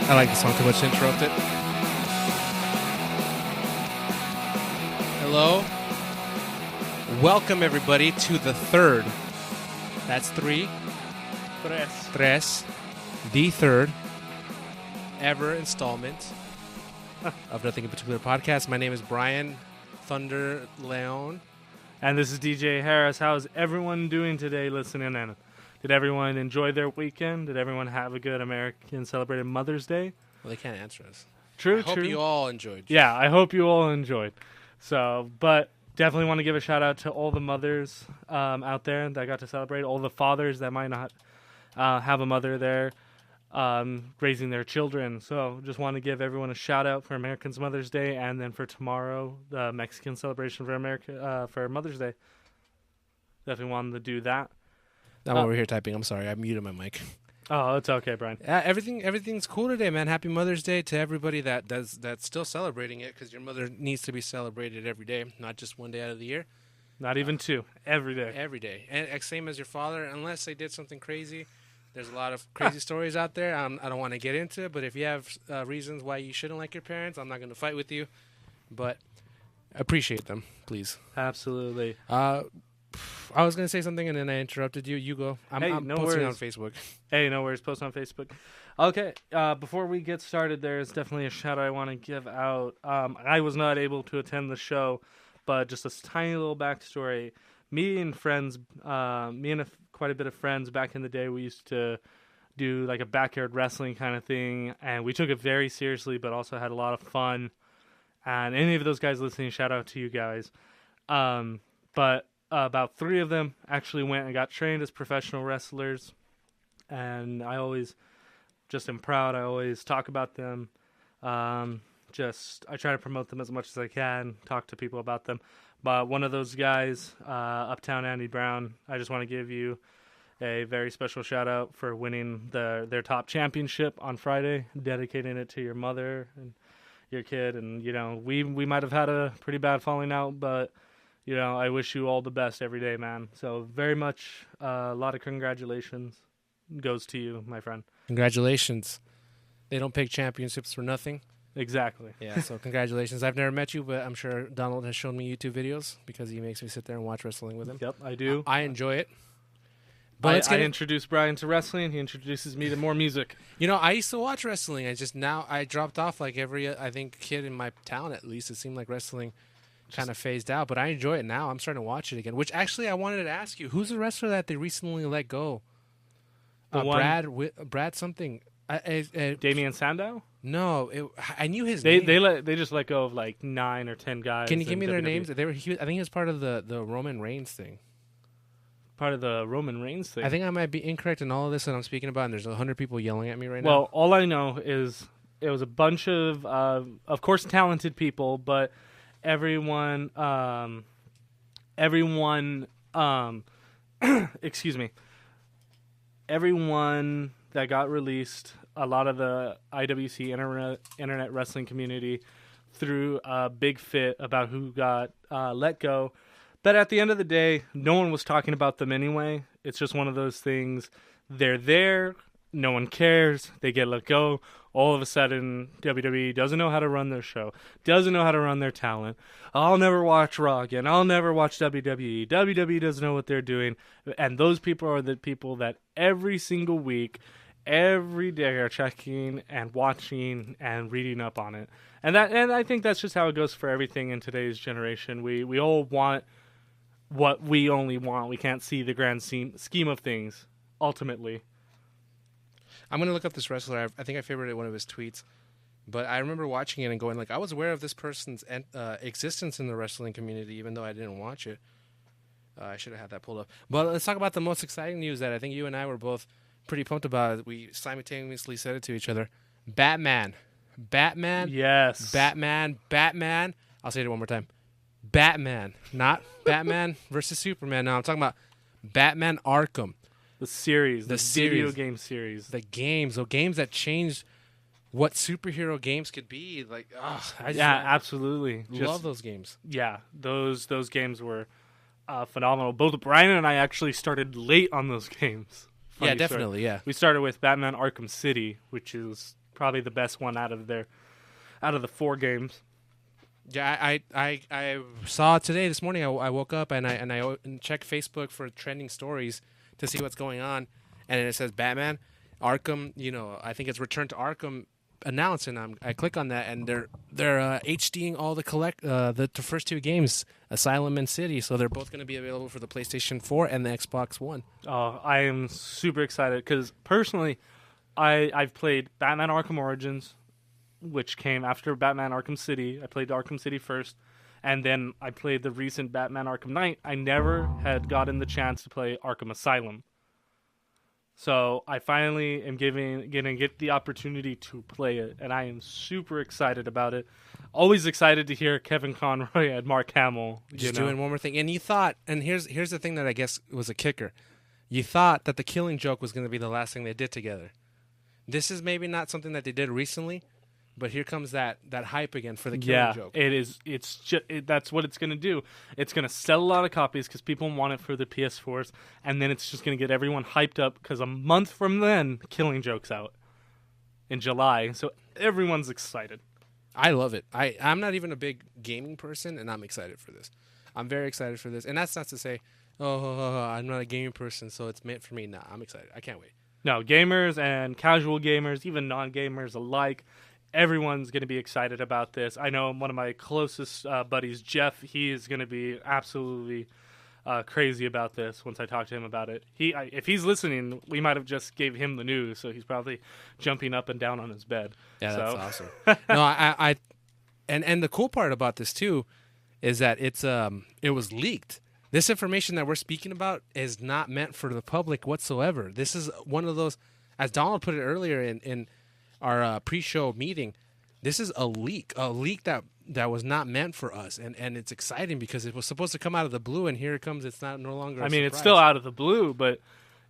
I like the song too much to interrupt it. Hello. Welcome, everybody, to the third. That's three. Tres. The third ever installment of Nothing in Particular podcast. My name is Brian Thunder Leon. And this is DJ Harris. How's everyone doing today listening in? Did everyone enjoy their weekend? Did everyone have a good American celebrated Mother's Day? Well, they can't answer us. True, I hope you all enjoyed. Yeah, I hope you all enjoyed. So, but definitely want to give a shout out to all the mothers out there that got to celebrate, all the fathers that might not have a mother there raising their children. So just want to give everyone a shout out for Americans Mother's Day, and then for tomorrow, the Mexican celebration for Mother's Day. Definitely wanted to do that. I'm over here typing. I'm sorry. I muted my mic. Oh, it's okay, Brian. Everything's cool today, man. Happy Mother's Day to everybody that's still celebrating it, because your mother needs to be celebrated every day, not just one day out of the year. Not even two. Every day. Every day. And same as your father, unless they did something crazy. There's a lot of crazy stories out there. I don't want to get into it, but if you have reasons why you shouldn't like your parents, I'm not going to fight with you. But appreciate them, please. Absolutely. I was going to say something, and then I interrupted you. You go. I'm no posting worries. on Facebook. Hey, no worries. Post on Facebook. Okay. Before we get started, there's definitely a shout out I want to give out. I was not able to attend the show, but just a tiny little backstory. Me and quite a bit of friends back in the day, we used to do like a backyard wrestling kind of thing, and we took it very seriously, but also had a lot of fun. And any of those guys listening, shout out to you guys. But about 3 of them actually went and got trained as professional wrestlers, and I always just am proud. I always talk about them. I try to promote them as much as I can, talk to people about them. But one of those guys, Uptown Andy Brown, I just want to give you a very special shout out for winning their top championship on Friday, dedicating it to your mother and your kid. And we might have had a pretty bad falling out, but I wish you all the best every day, man. So very much, a lot of congratulations goes to you, my friend. Congratulations. They don't pick championships for nothing. Exactly. Yeah, so congratulations. I've never met you, but I'm sure Donald has shown me YouTube videos because he makes me sit there and watch wrestling with him. Yep, I do. I enjoy it. But I introduced Brian to wrestling. He introduces me to more music. I used to watch wrestling. I dropped off like every, I think, kid in my town at least. It seemed like wrestling kind of phased out, but I enjoy it now. I'm starting to watch it again, which actually I wanted to ask you, who's the wrestler that they recently let go? Brad something. Damian Sandow? No, I knew his name. They just let go of like 9 or 10 guys. Can you give me their names? I think he was part of the Roman Reigns thing. Part of the Roman Reigns thing? I think I might be incorrect in all of this that I'm speaking about, and there's 100 people yelling at me right now. Well, all I know is it was a bunch of course, talented people, but everyone, excuse me, everyone that got released, a lot of the IWC internet wrestling community threw a big fit about who got let go. But at the end of the day, no one was talking about them anyway. It's just one of those things. They're there. No one cares. They get let go. All of a sudden, WWE doesn't know how to run their show, doesn't know how to run their talent. I'll never watch Raw again. I'll never watch WWE. WWE doesn't know what they're doing. And those people are the people that every single week, every day are checking and watching and reading up on it. And I think that's just how it goes for everything in today's generation. We all want what we only want. We can't see the grand scheme of things, ultimately. I'm going to look up this wrestler. I think I favorited one of his tweets. But I remember watching it and going, I was aware of this person's existence in the wrestling community, even though I didn't watch it. I should have had that pulled up. But let's talk about the most exciting news that I think you and I were both pretty pumped about. We simultaneously said it to each other. Batman. Yes. Batman. I'll say it one more time. Batman. Not Batman versus Superman. No, I'm talking about Batman Arkham. The series, the video game series. The games that changed what superhero games could be. Absolutely. Love those games. Yeah, those games were phenomenal. Both Brian and I actually started late on those games. Yeah, definitely, yeah. We started with Batman Arkham City, which is probably the best one out of the 4 games. Yeah, I saw today this morning. I woke up and I checked Facebook for trending stories to see what's going on, and it says Batman, Arkham. I think it's Return to Arkham announced, and I click on that, and they're HDing all the first 2 games, Asylum and City. So they're both going to be available for the PlayStation 4 and the Xbox One. Oh, I am super excited because personally, I've played Batman Arkham Origins, which came after Batman Arkham City. I played Arkham City first, and then I played the recent Batman Arkham Knight. I never had gotten the chance to play Arkham Asylum. So I finally am going to get the opportunity to play it, and I am super excited about it. Always excited to hear Kevin Conroy and Mark Hamill. Just doing one more thing. And you thought, and here's the thing that I guess was a kicker. You thought that the Killing Joke was going to be the last thing they did together. This is maybe not something that they did recently, but here comes that hype again for the Killing Joke. Yeah, it is. That's what it's going to do. It's going to sell a lot of copies because people want it for the PS4s, and then it's just going to get everyone hyped up because a month from then, Killing Joke's out in July, so everyone's excited. I love it. I'm not even a big gaming person, and I'm excited for this. I'm very excited for this, and that's not to say, I'm not a gaming person, so it's meant for me. Nah, I'm excited. I can't wait. No, gamers and casual gamers, even non-gamers alike, everyone's going to be excited about this. I know one of my closest buddies, Jeff, he is going to be absolutely crazy about this once I talk to him about it. If he's listening, we might have just gave him the news, so he's probably jumping up and down on his bed. Yeah, that's awesome. No, and the cool part about this, too, is that it was leaked. This information that we're speaking about is not meant for the public whatsoever. This is one of those, as Donald put it earlier in our pre-show meeting, this is a leak that was not meant for us, and it's exciting because it was supposed to come out of the blue, and here it comes. It's not no longer. I mean, it's still out of the blue, but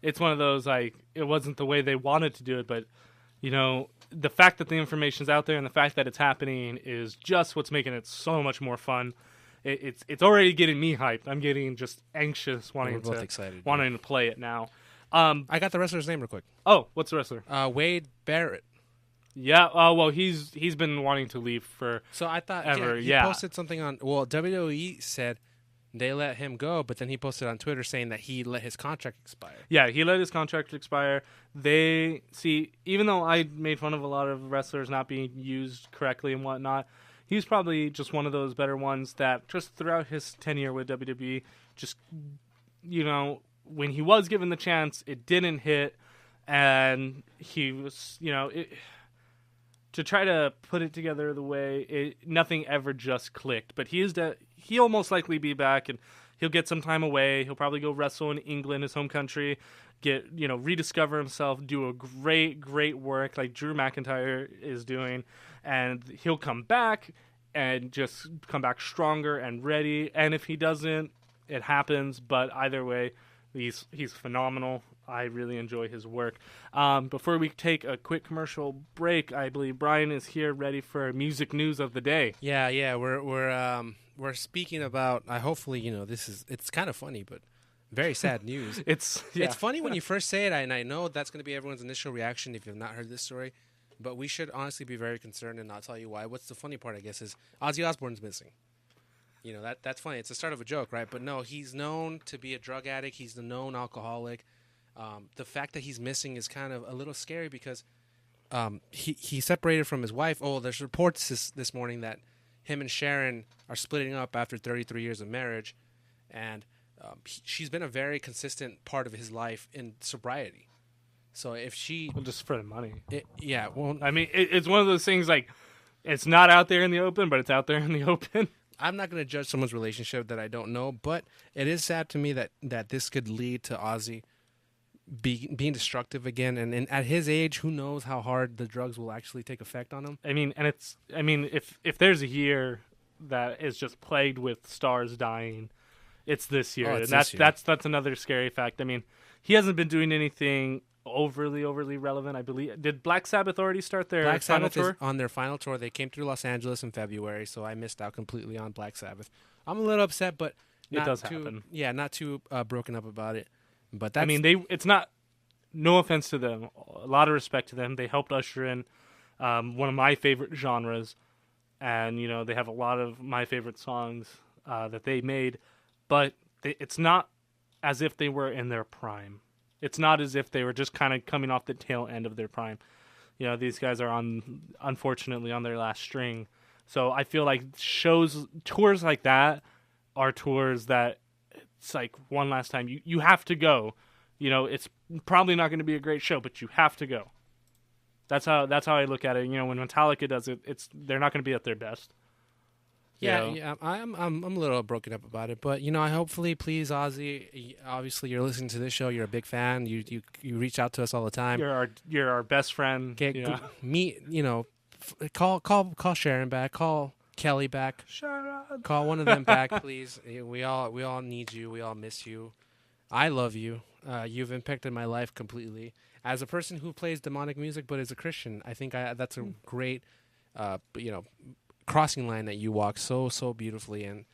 it's one of those it wasn't the way they wanted to do it, but the fact that the information's out there and the fact that it's happening is just what's making it so much more fun. It's already getting me hyped. I'm getting just anxious, wanting to play it now. I got the wrestler's name real quick. Oh, what's the wrestler? Wade Barrett. Yeah. Well, he's been wanting to leave for so I thought ever. He posted something on. Well, WWE said they let him go, but then he posted on Twitter saying that he let his contract expire. Yeah, he let his contract expire. Even though I made fun of a lot of wrestlers not being used correctly and whatnot, he's probably just one of those better ones that just throughout his tenure with WWE, just when he was given the chance, it didn't hit, and he was to try to put it together the way nothing ever just clicked. But he'll most likely be back, and he'll get some time away. He'll probably go wrestle in England, his home country, rediscover himself, do a great work like Drew McIntyre is doing, and he'll come back and just come back stronger and ready. And if he doesn't, it happens. But either way, he's phenomenal. I really enjoy his work. Before we take a quick commercial break, I believe Brian is here ready for music news of the day. Yeah. We're speaking about. Hopefully, it's kind of funny, but very sad news. It's funny when you first say it, and I know that's going to be everyone's initial reaction if you've not heard this story. But we should honestly be very concerned, and I'll tell you why. What's the funny part, I guess, is Ozzy Osbourne's missing. That's funny. It's the start of a joke, right? But no, he's known to be a drug addict. He's the known alcoholic. The fact that he's missing is kind of a little scary because he separated from his wife. Oh, there's reports this morning that him and Sharon are splitting up after 33 years of marriage, and she's been a very consistent part of his life in sobriety. So if she... Well, just for the money. I mean, it's one of those things it's not out there in the open, but it's out there in the open. I'm not going to judge someone's relationship that I don't know, but it is sad to me that this could lead to Ozzy being destructive again. And at his age, who knows how hard the drugs will actually take effect on him. If there's a year that is just plagued with stars dying, it's this year. And that's another scary fact. I mean, he hasn't been doing anything overly relevant, I believe. Did Black Sabbath already start their Black final Sabbath tour? Is on their final tour. They came through Los Angeles in February, so I missed out completely on Black Sabbath. I'm a little upset, but it does happen. Yeah, not too broken up about it. But it's not. No offense to them. A lot of respect to them. They helped usher in one of my favorite genres, and they have a lot of my favorite songs that they made, but it's not as if they were in their prime. It's not as if they were just kind of coming off the tail end of their prime. These guys are unfortunately on their last string. So I feel like tours like that are tours that it's like one last time. You have to go. It's probably not going to be a great show, but you have to go. That's how I look at it. When Metallica does it, they're not going to be at their best. Yeah. I'm a little broken up about it, but hopefully, please, Ozzy. Obviously, you're listening to this show. You're a big fan. You reach out to us all the time. You're our best friend. Meet. Call Sharon back. Call Kelly back. Sharon. Call one of them back, please. We all need you. We all miss you. I love you. You've impacted my life completely. As a person who plays demonic music, but as a Christian, I think that's a great, crossing line that you walk so beautifully, and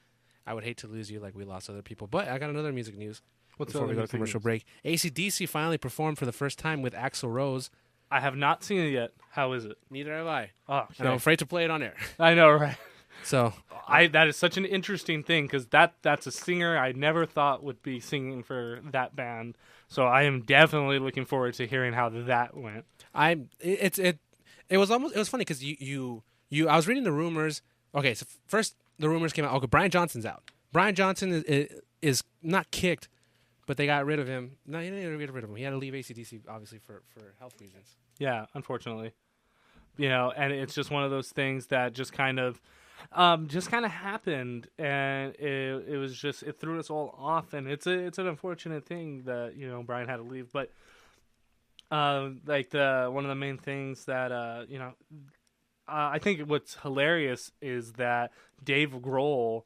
I would hate to lose you like we lost other people. But I got another music news before we go to commercial break. AC/DC finally performed for the first time with Axl Rose. I have not seen it yet. How is it? Neither have I. Oh, okay. And I'm afraid to play it on air. I know, right? So that is such an interesting thing because that's a singer I never thought would be singing for that band. So I am definitely looking forward to hearing how that went. It was funny because I was reading the rumors. Okay, so first the rumors came out. Okay, Brian Johnson's out. Brian Johnson is not kicked, but they got rid of him. No, he didn't get rid of him. He had to leave AC/DC obviously for health reasons. Yeah, unfortunately, and it's just one of those things that just kind of happened, and it was just it threw us all off, and it's an unfortunate thing that Brian had to leave, but one of the main things that I think what's hilarious is that Dave Grohl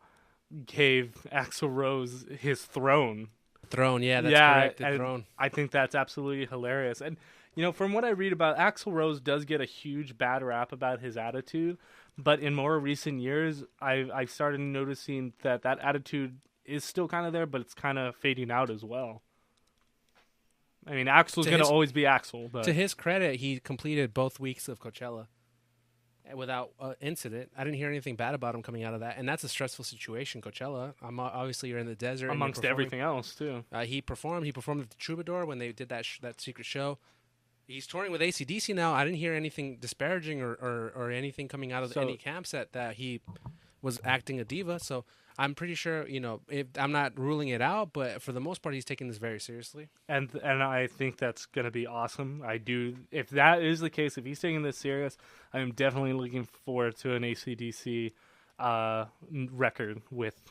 gave Axl Rose his throne. Yeah, that's correct. The throne. I think that's absolutely hilarious. And from what I read about, Axl Rose does get a huge bad rap about his attitude, but in more recent years, I've started noticing that attitude is still kind of there, but it's kind of fading out as well. I mean, Axl's going to always be Axl. But to his credit, he completed both weeks of Coachella without incident. I didn't hear anything bad about him coming out of that, and that's a stressful situation. Coachella, obviously you're in the desert amongst everything else too. He performed at the Troubadour when they did that secret show. He's touring with AC/DC now. I didn't hear anything disparaging or anything coming out of any camps that he was acting a diva. So I'm pretty sure, I'm not ruling it out, but for the most part, he's taking this very seriously. And I think that's going to be awesome. I do. If that is the case, if he's taking this serious, I'm definitely looking forward to an AC/DC record with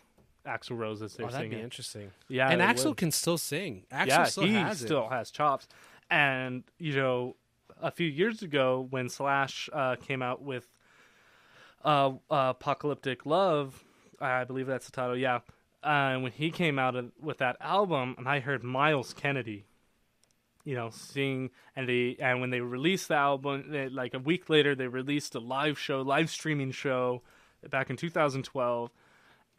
Axl Rose as their singer. That'd be interesting. Yeah, and Axl can still sing. Axl still has chops. And, a few years ago when Slash came out with Apocalyptic Love, I believe that's the title, yeah. And when he came out with that album, and I heard Miles Kennedy, sing, and when they released the album, like a week later, they released a live streaming show back in 2012,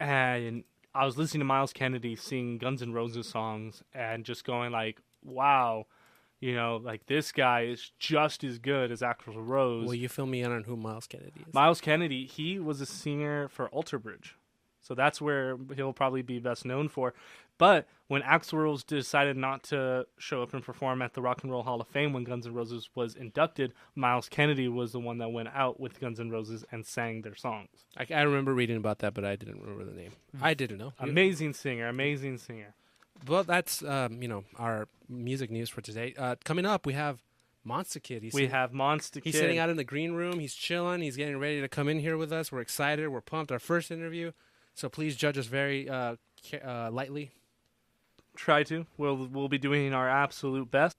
and I was listening to Miles Kennedy sing Guns N' Roses songs and just going like, wow, this guy is just as good as Axl Rose. Will you fill me in on who Miles Kennedy is? Miles Kennedy, he was a singer for Alter Bridge. So that's where he'll probably be best known for. But when Axl Rose decided not to show up and perform at the Rock and Roll Hall of Fame when Guns N' Roses was inducted, Miles Kennedy was the one that went out with Guns N' Roses and sang their songs. I remember reading about that, but I didn't remember the name. I didn't know. Amazing singer. Well, that's our music news for today. Coming up, we have Monsta KiD. Monsta KiD. He's sitting out in the green room. He's chilling. He's getting ready to come in here with us. We're excited. We're pumped. Our first interview. So please judge us very lightly. Try to. We'll be doing our absolute best.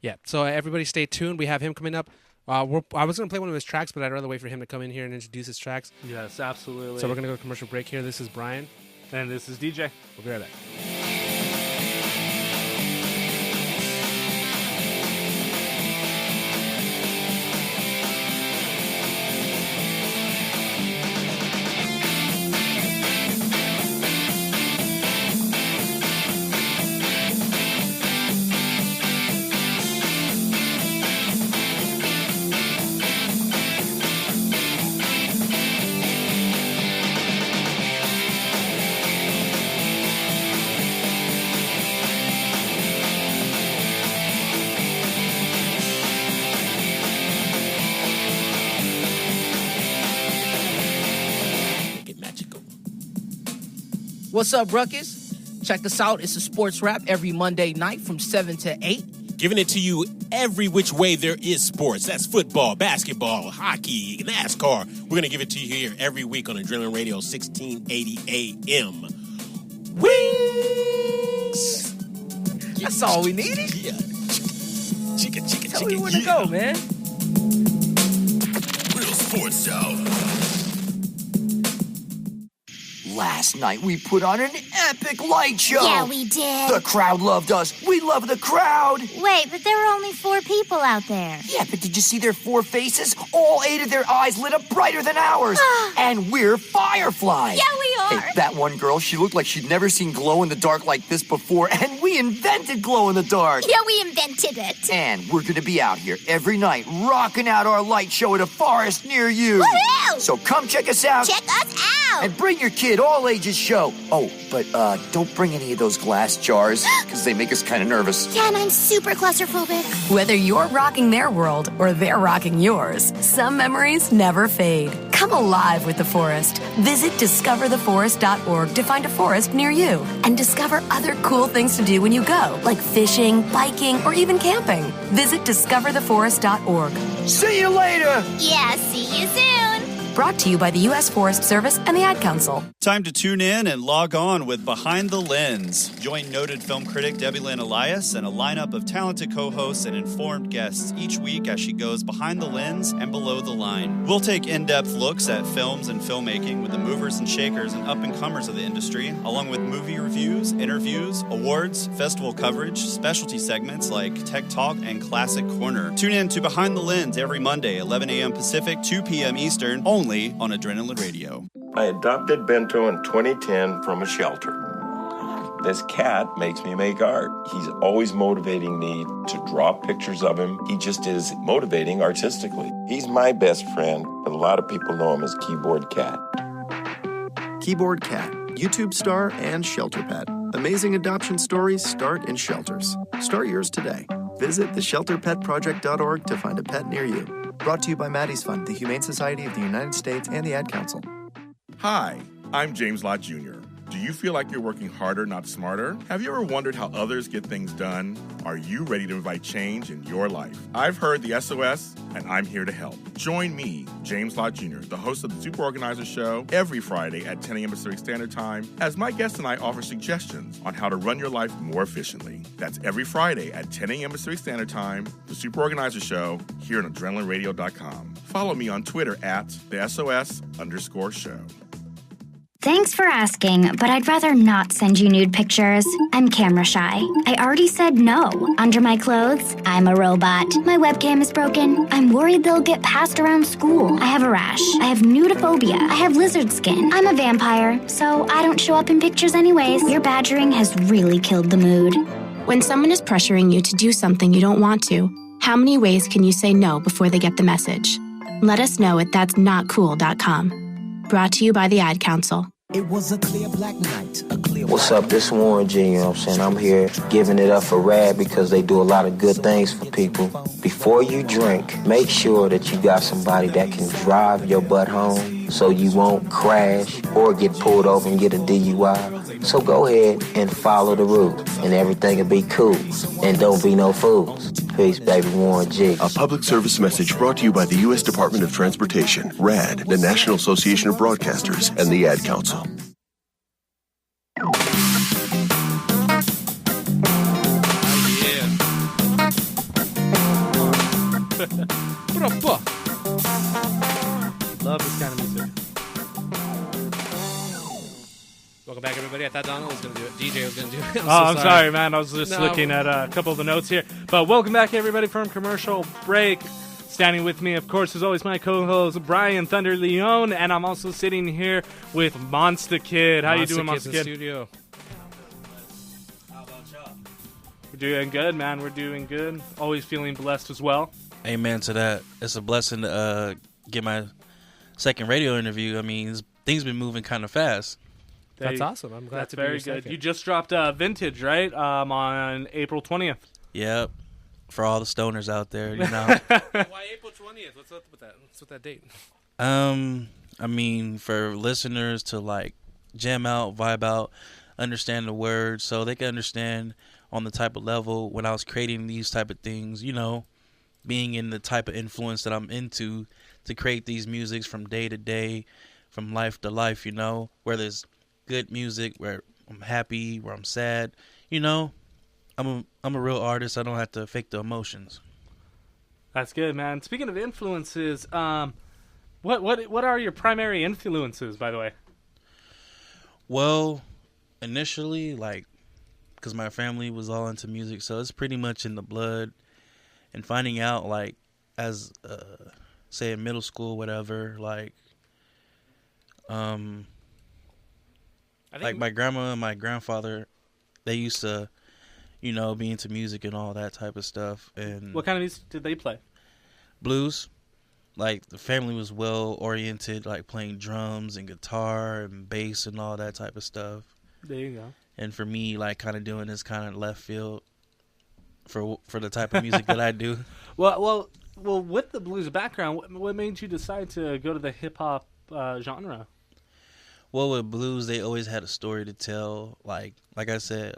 Yeah. So everybody stay tuned. We have him coming up. I was going to play one of his tracks, but I'd rather wait for him to come in here and introduce his tracks. Yes, absolutely. So we're going to go to commercial break here. This is Brian. And this is DJ. We'll be right back. What's up, Ruckus? Check us out. It's a sports wrap every Monday night from 7 to 8. Giving it to you every which way there is sports. That's football, basketball, hockey, NASCAR. We're going to give it to you here every week on Adrenaline Radio, 1680 AM. Wings! That's all we needed. Yeah. Chicken. Tell me where to go, man. Real sports show. Last night we put on an epic light show. Yeah, we did. The crowd loved us. We love the crowd. Wait, but there were only 4 people out there. Yeah, but did you see their 4 faces? All 8 of their eyes lit up brighter than ours. And we're fireflies. Yeah, we are. Hey, that one girl, she looked like she'd never seen glow in the dark like this before, and we invented glow in the dark. Yeah, we invented it. And we're going to be out here every night rocking out our light show at a forest near you. Woohoo! So come check us out. Check us out. And bring your kid, all ages show. Oh, but don't bring any of those glass jars, because they make us kind of nervous. Yeah, and I'm super claustrophobic. Whether you're rocking their world or they're rocking yours, some memories never fade. Come alive with the forest. Visit discovertheforest.org to find a forest near you and discover other cool things to do when you go, like fishing, biking, or even camping. Visit discovertheforest.org. See you later! Yeah, see you soon. Brought to you by the U.S. Forest Service and the Ad Council. Time to tune in and log on with Behind the Lens. Join noted film critic Debbie Lynn Elias and a lineup of talented co-hosts and informed guests each week as she goes behind the lens and below the line. We'll take in-depth looks at films and filmmaking with the movers and shakers and up-and-comers of the industry, along with movie reviews, interviews, awards, festival coverage, specialty segments like Tech Talk and Classic Corner. Tune in to Behind the Lens every Monday, 11 a.m. Pacific, 2 p.m. Eastern, only on Adrenaline Radio. I adopted Bento in 2010 from a shelter. This cat makes me make art. He's always motivating me to draw pictures of him. He just is motivating artistically. He's my best friend, but a lot of people know him as Keyboard Cat. Keyboard Cat, YouTube star and shelter pet. Amazing adoption stories start in shelters. Start yours today. Visit theshelterpetproject.org to find a pet near you. Brought to you by Maddie's Fund, the Humane Society of the United States, and the Ad Council. Hi, I'm James Lott Jr. Do you feel like you're working harder, not smarter? Have you ever wondered how others get things done? Are you ready to invite change in your life? I've heard the SOS, and I'm here to help. Join me, James Lott Jr., the host of the Super Organizer Show, every Friday at 10 a.m. Pacific Standard Time, as my guests and I offer suggestions on how to run your life more efficiently. That's every Friday at 10 a.m. Pacific Standard Time, the Super Organizer Show, here on AdrenalineRadio.com. Follow me on Twitter at the SOS_show. Thanks for asking, but I'd rather not send you nude pictures. I'm camera shy. I already said no. Under my clothes, I'm a robot. My webcam is broken. I'm worried they'll get passed around school. I have a rash. I have nudophobia. I have lizard skin. I'm a vampire, so I don't show up in pictures anyways. Your badgering has really killed the mood. When someone is pressuring you to do something you don't want to, how many ways can you say no before they get the message? Let us know at that'snotcool.com. Brought to you by the Ad Council. It was a clear black night. What's up? This is Warren G, you know what I'm saying? I'm here giving it up for RAD because they do a lot of good things for people. Before you drink, make sure that you got somebody that can drive your butt home so you won't crash or get pulled over and get a DUI. So go ahead and follow the rules and everything will be cool. And don't be no fools. Peace, baby. Warren G. A public service message brought to you by the U.S. Department of Transportation, RAD, the National Association of Broadcasters, and the Ad Council. Love this kind of music. Welcome back, everybody. I thought Donald was going to do it. DJ was going to do it. I'm sorry, man. I was just looking at a couple of the notes here. But welcome back, everybody, from commercial break. Standing with me, of course, is always my co-host, Brian Thunder Leone. And I'm also sitting here with Monsta KiD. How you doing, Monsta KiD? Studio. How about y'all? We're doing good, man. We're doing good. Always feeling blessed as well. Amen to that. It's a blessing to get my second radio interview. I mean, things been moving kind of fast. That's awesome. I'm glad That's to be very your good. second. You just dropped Vintage, right? On April 20th. Yep. For all the stoners out there, you know. Why April 20th? What's up with that? What's with that date? I mean, for listeners to like jam out, vibe out, understand the words, so they can understand on the type of level when I was creating these type of things, being in the type of influence that I'm into to create these musics from day to day, from life to life, where there's good music, where I'm happy, where I'm sad, I'm a real artist. I don't have to fake the emotions. That's good, man. Speaking of influences, what are your primary influences, by the way? Well, initially, because my family was all into music, so it's pretty much in the blood. And finding out, as say in middle school, whatever, my grandma and my grandfather, they used to, be into music and all that type of stuff. And what kind of music did they play? Blues. The family was well oriented, playing drums and guitar and bass and all that type of stuff. There you go. And for me, kind of doing this kind of left field for the type of music that I do. Well, with the blues background, what made you decide to go to the hip hop genre? Well, with blues, they always had a story to tell. Like I said,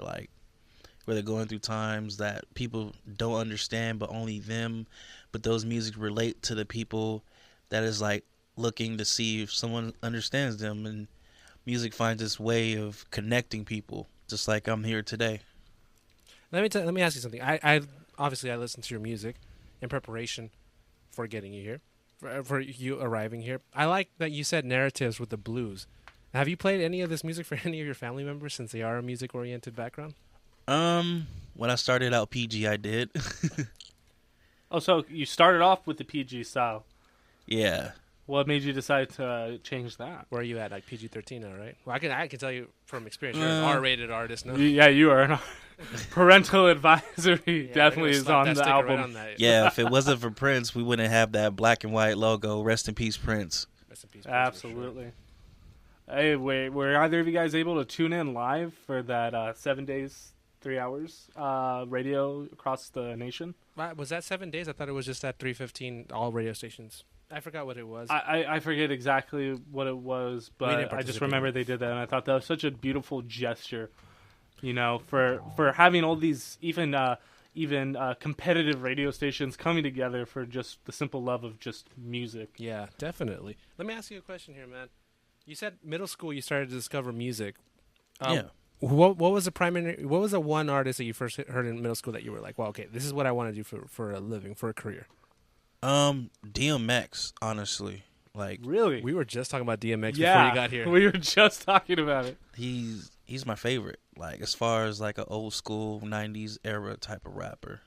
where they're going through times that people don't understand, but only them. But those music relate to the people that is looking to see if someone understands them, and music finds its way of connecting people, just like I'm here today. Let me ask you something. I obviously listened to your music in preparation for getting you here, for you arriving here. I like that you said narratives with the blues. Have you played any of this music for any of your family members since they are a music-oriented background? When I started out PG, I did. Oh, so you started off with the PG style. Yeah. What made you decide to change that? Where are you at, PG-13 now, right? Well, I can tell you from experience, you're an R-rated artist now. Yeah, you are. Parental advisory definitely is on the album. Right on that. Yeah, if it wasn't for Prince, we wouldn't have that black and white logo. Rest in peace, Prince. Rest in peace, Prince. Absolutely. Sure. Hey, were either of you guys able to tune in live for that 7 days, 3 hours radio across the nation? Was that 7 days? I thought it was just at 3:15, all radio stations. I forgot what it was. I forget exactly what it was, but I just remember they did that, and I thought that was such a beautiful gesture, for having all these even competitive radio stations coming together for just the simple love of just music. Yeah, definitely. Let me ask you a question here, man. You said middle school you started to discover music. Yeah. What was the one artist that you first heard in middle school that you were like, well, okay, this is what I want to do for a living, for a career? DMX, honestly. Really? We were just talking about DMX before you got here. We were just talking about it. He's my favorite. As far as an old school 90s era type of rapper,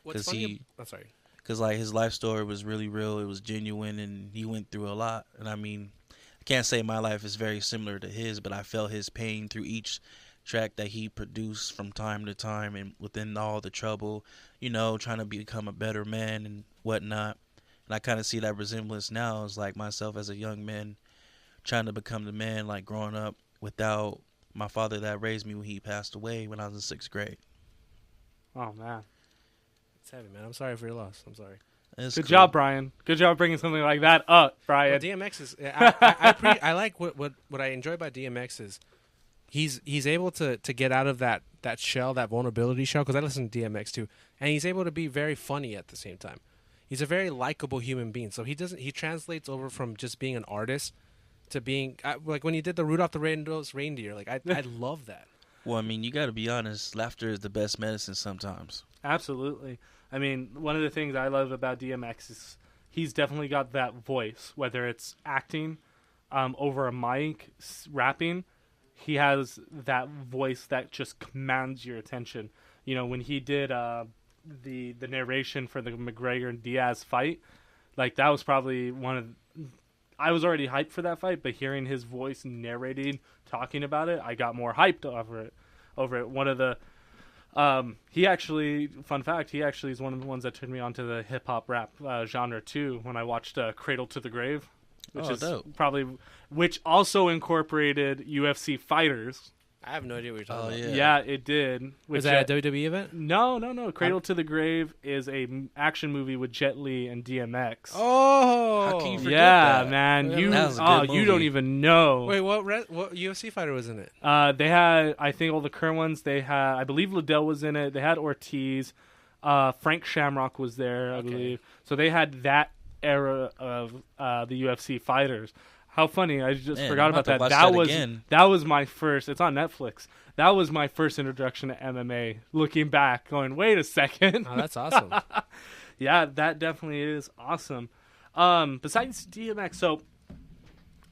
What's funny? I'm sorry. Because his life story was really real. It was genuine, and he went through a lot. And I mean, I can't say my life is very similar to his, but I felt his pain through each track that he produced from time to time, and within all the trouble, trying to become a better man and whatnot. And I kind of see that resemblance now as myself as a young man trying to become the man, growing up without my father that raised me when he passed away when I was in 6th grade. Oh, man. It's heavy, man. I'm sorry for your loss. I'm sorry. Good job, Brian. Good job bringing something like that up, Brian. Well, DMX is. I like what I enjoy about DMX is he's able to get out of that shell, that vulnerability shell. Because I listen to DMX too, and he's able to be very funny at the same time. He's a very likable human being. So he translates over from just being an artist to being when he did the Rudolph the Red-Nosed Reindeer. I love that. Well, I mean, you got to be honest. Laughter is the best medicine sometimes. Absolutely. I mean, one of the things I love about DMX is he's definitely got that voice, whether it's acting, over a mic, rapping. He has that voice that just commands your attention. When he did the narration for the McGregor and Diaz fight, that was probably one of... I was already hyped for that fight, but hearing his voice narrating, talking about it, I got more hyped over it. One of the... he actually, fun fact, he actually is one of the ones that turned me onto the hip hop rap genre too. When I watched Cradle to the Grave, which is dope. which also incorporated UFC fighters I have no idea what you're talking Oh, about. Yeah, it did. Was that a WWE event? No. Cradle to the Grave is a action movie with Jet Li and DMX. Oh, How can you forget yeah, that? man. That You was a good you don't movie. even know. Wait, what UFC fighter was in it? They had, I think, all the current ones. They had, I believe, Liddell was in it. They had Ortiz. Frank Shamrock was there, I believe. So they had that era of the UFC fighters. How funny! I just Man, forgot I'm about about that. to watch that was again. that was my first. It's on Netflix. That was my first introduction to MMA. Looking back, going, wait a second. Oh, that's awesome. Yeah, that definitely is awesome. Besides DMX, so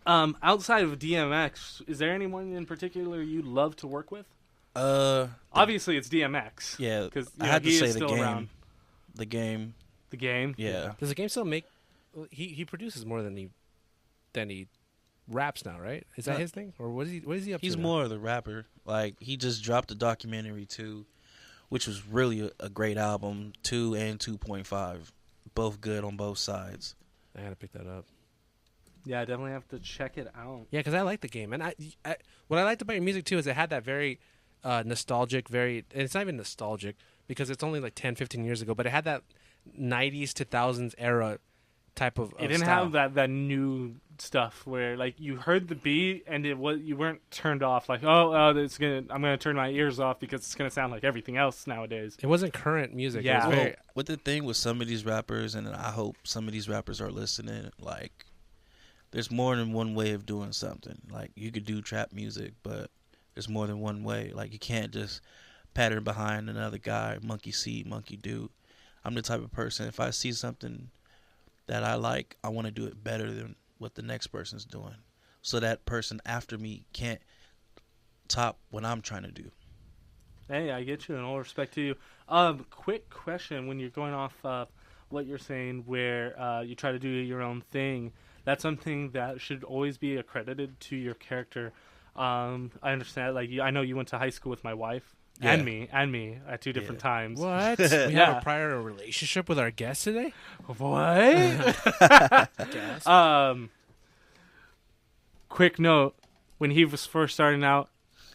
outside of DMX, is there anyone in particular you love to work with? Obviously, it's DMX. Yeah, because I had to he say is the still game. around. The game. The game. Yeah. Does the game still make? He produces more than he raps now, right? Is that his thing, or what is he up to? He's now? more of the rapper. Like, he just dropped a documentary too, which was really a great album. 2 and 2.5, both good on both sides. I gotta pick that up. Yeah, I definitely have to check it out. Yeah, because I like the game, and I what I liked about your music too is it had that very nostalgic, and it's not even nostalgic because it's only like 10, 15 years ago, but it had that 90s to thousands era type of. It didn't style. have that new stuff where like you heard the beat and you weren't turned off like I'm gonna turn my ears off because it's gonna sound like everything else nowadays. It wasn't current music. Yeah. It was very, What the thing with some of these rappers, and I hope some of these rappers are listening, like, there's more than one way of doing something. Like, you could do trap music, but there's more than one way. Like, you can't just pattern behind another guy, monkey see, monkey do. I'm the type of person, if I see something that I like, I want to do it better than what the next person's doing, so that person after me can't top what I'm trying to do. Hey, I get you, and all respect to you. Quick question: when you're going off what you're saying, where you try to do your own thing, that's something that should always be accredited to your character. I understand. Like, I know you went to high school with my wife. Yeah. And me at 2 different times. What? We have a prior relationship with our guest today? What? Quick note: when he was first starting out,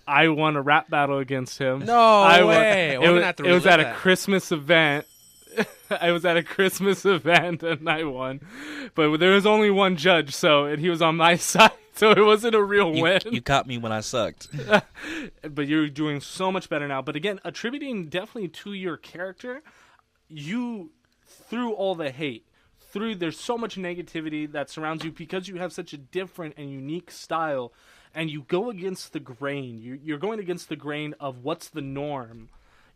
I won a rap battle against him. No way! It was at a Christmas event. I was at a Christmas event and I won, but there was only one judge, and he was on my side, so it wasn't a real win. You caught me when I sucked. But you're doing so much better now. But again, attributing definitely to your character, you, through all the hate, there's so much negativity that surrounds you because you have such a different and unique style, and you go against the grain. You're going against the grain of what's the norm.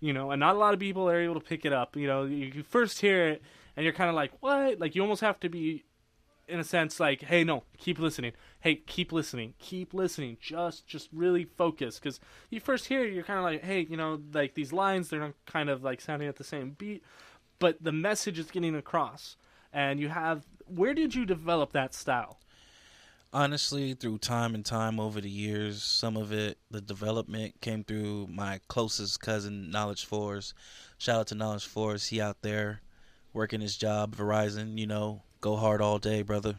And not a lot of people are able to pick it up. You first hear it, and you're kind of like, what? Like, you almost have to be, in a sense, like, hey, no, keep listening. Hey, keep listening. Keep listening. Just really focus. Because you first hear it, you're kind of like, hey, like, these lines, they're not kind of, like, sounding at the same beat. But the message is getting across. And where did you develop that style? Honestly, through time and time over the years, some of it, the development came through my closest cousin, Knowledge Force. Shout out to Knowledge Force. He out there working his job, Verizon, go hard all day, brother.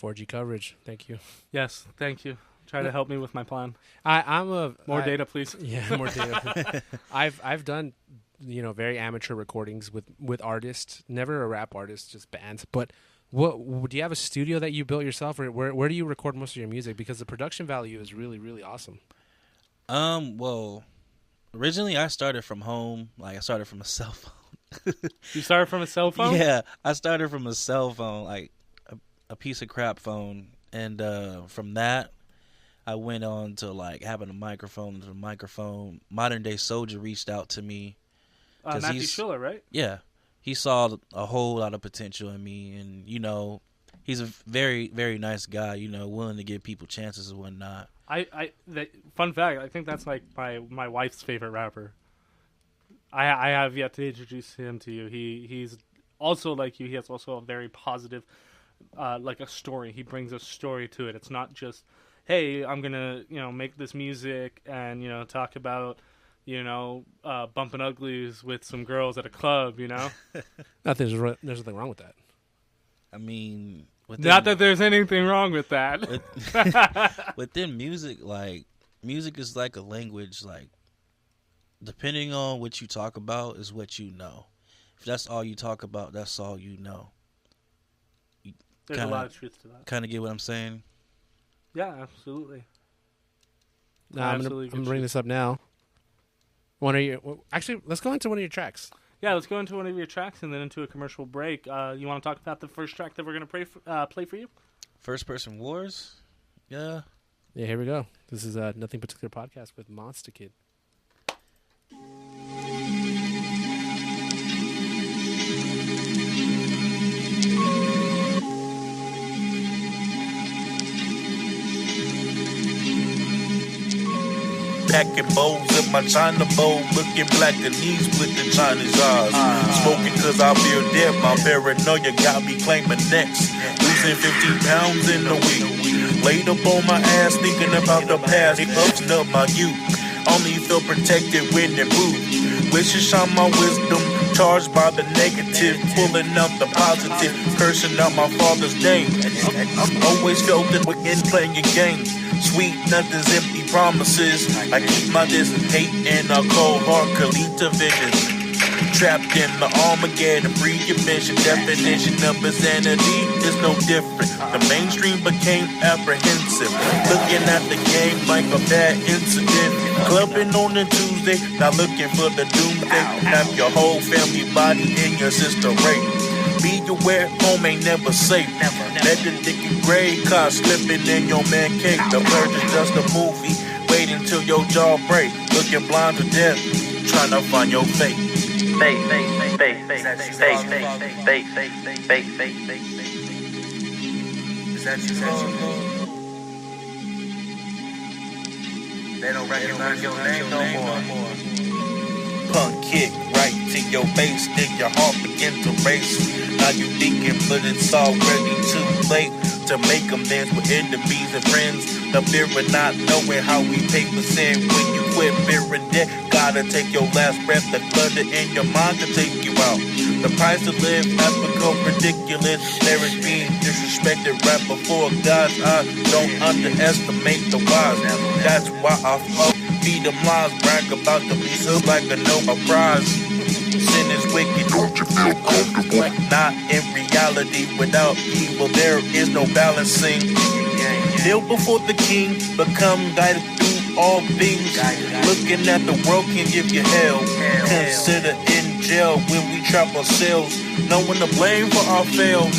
4G coverage. Thank you. Yes, thank you. Try to help me with my plan. More data, please. Yeah, more data. I've done, very amateur recordings with artists. Never a rap artist, just bands. But what do you have a studio that you built yourself, or where do you record most of your music? Because the production value is really, really awesome. Well, originally I started from home. Like, I started from a cell phone. You started from a cell phone? Yeah, I started from a cell phone, like a piece of crap phone, and from that, I went on to like having a microphone. Modern Day Soldier reached out to me. Matthew Schiller, right? Yeah, he saw a whole lot of potential in me, and he's a very, very nice guy. Willing to give people chances and whatnot. Fun fact: I think that's like my wife's favorite rapper. I have yet to introduce him to you. He's also like you. He has also a very positive, like a story. He brings a story to it. It's not just, hey, I'm gonna make this music and talk about bumping uglies with some girls at a club. There's nothing wrong with that. I mean, not that there's anything wrong with that. Within music, like, music is like a language. Like, depending on what you talk about is what you know. If that's all you talk about, that's all you know. There's a lot of truth to that. Kind of get what I'm saying? Yeah, absolutely. I'm going to bring this up now. Actually, let's go into one of your tracks. Yeah, let's go into one of your tracks and then into a commercial break. You want to talk about the first track that we're going to play for you? First Person Wars? Yeah. Yeah, here we go. This is Nothing Particular Podcast with Monsta KiD. Packing bowls in my China bowl, looking black and knees with the Chinese eyes. Smoking cause I feel dead, my paranoia got me claiming next. Losing 15 pounds in a week. Laid up on my ass thinking about the past, it ups up my youth. Only feel protected when it moves. Wishes on my wisdom, charged by the negative, pulling out the positive, cursing out my father's name. Always felt it in playing a game. Sweet nothing's empty promises. I keep my distance, hate in a cold heart could lead to visions. Trapped in the Armageddon, free admission. Definition of insanity is no different. The mainstream became apprehensive, looking at the game like a bad incident. Clubbing on a Tuesday, not looking for the doomsday. Have your whole family body in your sister rape. Be aware, home ain't never safe. Better dick and gray car slipping in your man cake. The Purge is just a movie. Wait until your jaw break. Looking blind to death, trying to find your fate. Fate. Is that you, Lord? They don't recognize your name no more. Punk kick right to your face, then your heart begin to race. Now you thinking, but it's already too late to make them dance with enemies and friends. The fear of not knowing how we pay for sin. When you quit fearing death, gotta take your last breath. The clutter in your mind can take you out. The price to live has become ridiculous. There is being disrespected right before God's eyes. Don't underestimate the wise. That's why I feed them lies. Brag about the piece like a Nobel Prize. Sin is wicked. Don't you feel comfortable? Not in reality. Without evil, there is no balancing. Kneel before the king, become guided through all things. Looking at the world can give you hell. Consider in jail when we trap ourselves. No one to blame for our fail.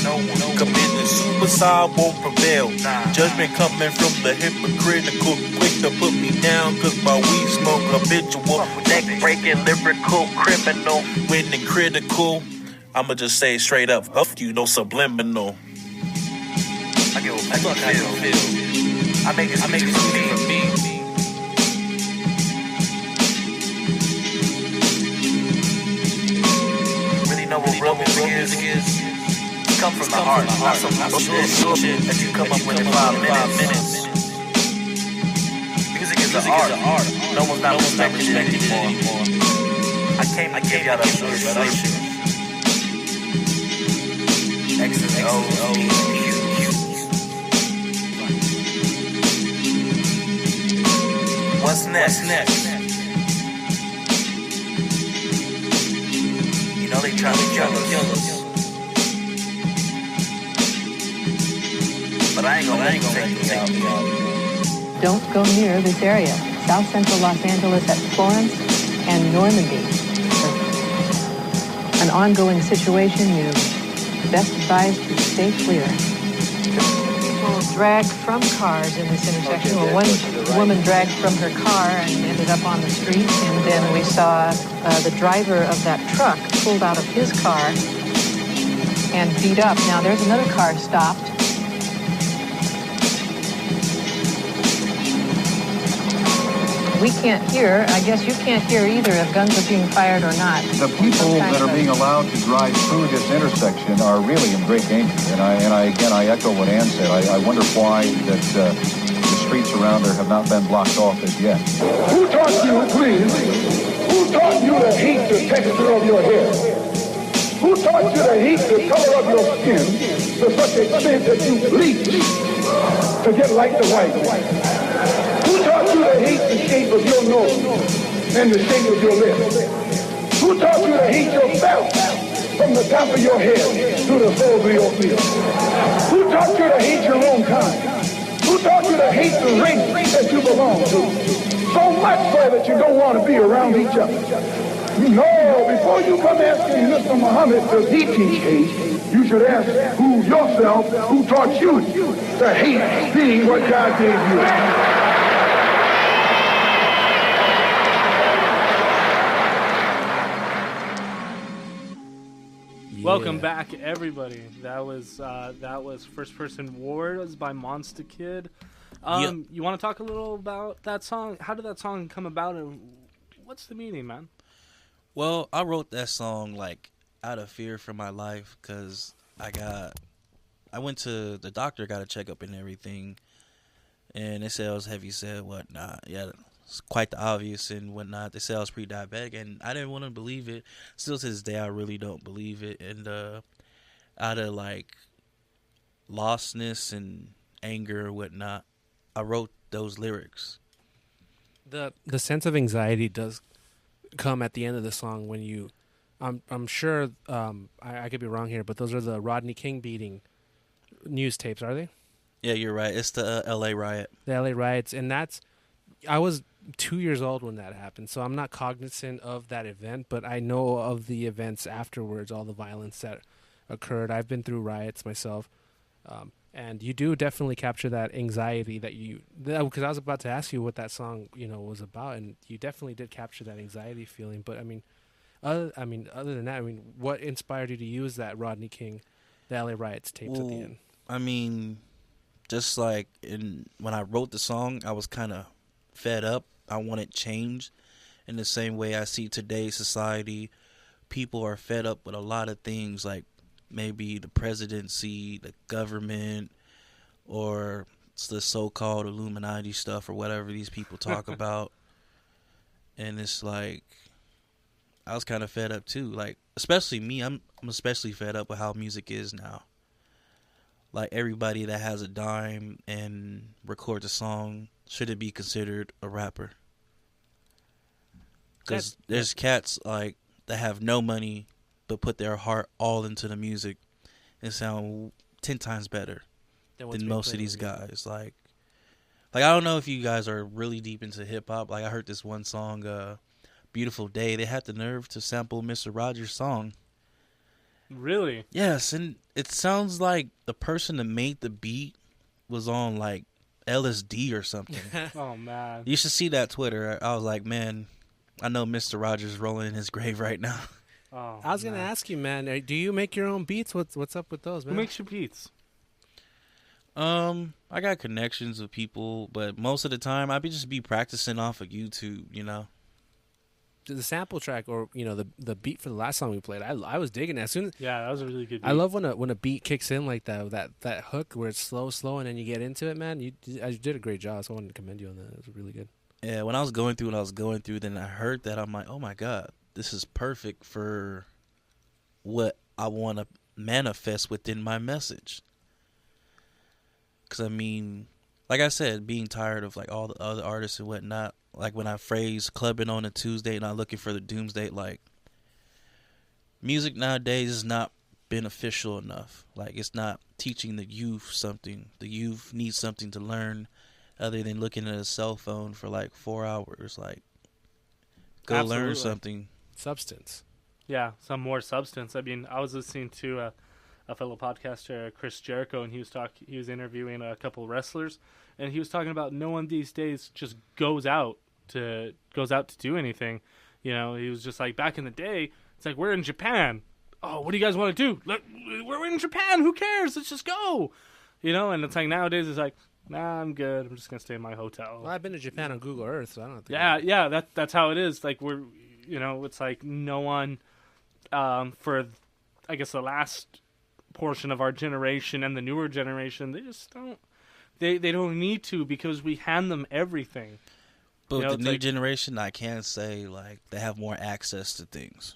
Committing suicide won't prevail. Judgment coming from the hypocritical. Quick to put me down cause my weed smoke habitual. Neck breaking lyrical criminal. Winning critical. I'ma just say straight up, you know subliminal. I give a fuck how you feel. I make it for me. Really know what real music is? Come from the heart, not some bullshit that you come up with in 5 minutes. Music is an art. No one's not respecting it anymore. I came to give y'all the revelation. X's and O's. What's next? You know they trying to kill us. But I ain't gonna take you out. Don't go near this area. South Central Los Angeles at Florence and Normandy. An ongoing situation, you best advised to stay clear. People dragged from cars in this intersection. Well, one woman dragged from her car and ended up on the street, and then we saw the driver of that truck pulled out of his car and beat up. Now, there's another car stopped. We can't hear. I guess you can't hear either if guns are being fired or not. The people that are being allowed to drive through this intersection are really in great danger. And I echo what Ann said. I wonder why that the streets around there have not been blocked off as yet. Who taught you, please? Who taught you to hate the texture of your hair? Who taught you to hate the color of your skin to such an extent that you bleach to get like the white man? Who taught you to hate shape of your nose and the shape of your lips? Who taught you to hate yourself from the top of your head to the soles of your feet? Who taught you to hate your own kind? Who taught you to hate the race that you belong to? So much so that you don't want to be around each other. No, before you come asking Mr. Muhammad, does he teach hate, you should ask yourself who taught you to hate being what God gave you. Welcome back, everybody. That was First Person Wars by Monsta KiD. You want to talk a little about that song? How did that song come about, and what's the meaning, man? Well, I wrote that song like out of fear for my life because I went to the doctor, got a checkup and everything, and they said I was heavy set, whatnot. Yeah, it's quite the obvious and whatnot. They said I was pre-diabetic, and I didn't want to believe it. Still to this day, I really don't believe it. And out of like lostness and anger or whatnot, I wrote those lyrics. The sense of anxiety does come at the end of the song when you, I'm sure, I could be wrong here, but those are the Rodney King beating news tapes, are they? Yeah, you're right. It's the L.A. riot. The L.A. riots, and I was 2 years old when that happened, so I'm not cognizant of that event, but I know of the events afterwards, all the violence that occurred. I've been through riots myself, and you do definitely capture that anxiety because I was about to ask you what that song, was about, and you definitely did capture that anxiety feeling. But other than that, what inspired you to use that Rodney King, the LA riots tapes at the end? I mean, just like when I wrote the song, I was kind of fed up. I wanted change. In the same way I see today's society, people are fed up with a lot of things, like maybe the presidency, the government, or the so-called Illuminati stuff or whatever these people talk about. And it's like, I was kind of fed up too. Like, especially me, I'm especially fed up with how music is now. Like, everybody that has a dime and records a song shouldn't be considered a rapper. Because there's cats like that have no money but put their heart all into the music and sound 10 times better than most of these guys. Like I don't know if you guys are really deep into hip hop. Like, I heard this one song, "Beautiful Day." They had the nerve to sample Mr. Rogers' song. Really? Yes, and it sounds like the person that made the beat was on like LSD or something. Oh man! You should see that Twitter. I was like, man, I know Mr. Rogers is rolling in his grave right now. Oh, I was gonna ask you, man. Do you make your own beats? What's up with those, man? Who makes your beats? I got connections with people, but most of the time I just be practicing off of YouTube. The sample track, or the beat for the last song we played, I was digging it. Yeah, that was a really good beat. I love when a beat kicks in like that hook where it's slow, and then you get into it, man. You did a great job, so I wanted to commend you on that. It was really good. Yeah, when I was going through then I heard that, I'm like, oh my God, this is perfect for what I want to manifest within my message. Because, like I said, being tired of like all the other artists and whatnot, like when I phrase clubbing on a Tuesday, not looking for the doomsday, like music nowadays is not beneficial enough. Like, it's not teaching the youth something. The youth needs something to learn other than looking at a cell phone for like 4 hours. Like, go Absolutely. learn something. Substance. Yeah, some more substance. I was listening to a fellow podcaster, Chris Jericho, and he was interviewing a couple wrestlers, and he was talking about no one these days just goes out to do anything. He was just like, back in the day, it's like, we're in Japan. Oh, what do you guys want to do? We're in Japan. Who cares? Let's just go. And it's like nowadays it's like, nah, I'm good. I'm just gonna stay in my hotel. Well, I've been to Japan on Google Earth, so I don't think. Yeah. That's how it is. Like, we're, it's like no one, for, I guess, the last portion of our generation and the newer generation, they just don't. They don't need to, because we hand them everything. But with the new generation, I can't say like they have more access to things.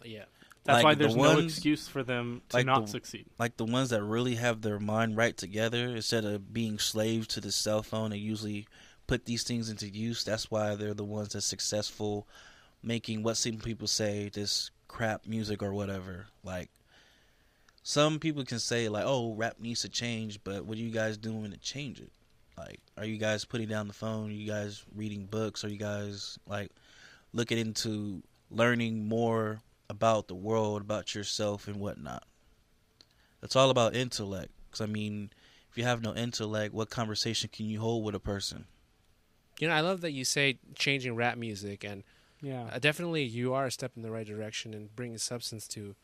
Yeah. That's why there's no excuse for them to not succeed. Like the ones that really have their mind right together, instead of being slaves to the cell phone, they usually put these things into use. That's why they're the ones that's successful making what some people say this crap music or whatever. Like, some people can say like, oh, rap needs to change, but what are you guys doing to change it? Like, are you guys putting down the phone? Are you guys reading books? Are you guys like looking into learning more about the world, about yourself and whatnot? It's all about intellect. 'Cause I mean, if you have no intellect, what conversation can you hold with a person? You know, I love that you say changing rap music, and Yeah. definitely you are a step in the right direction and bringing substance to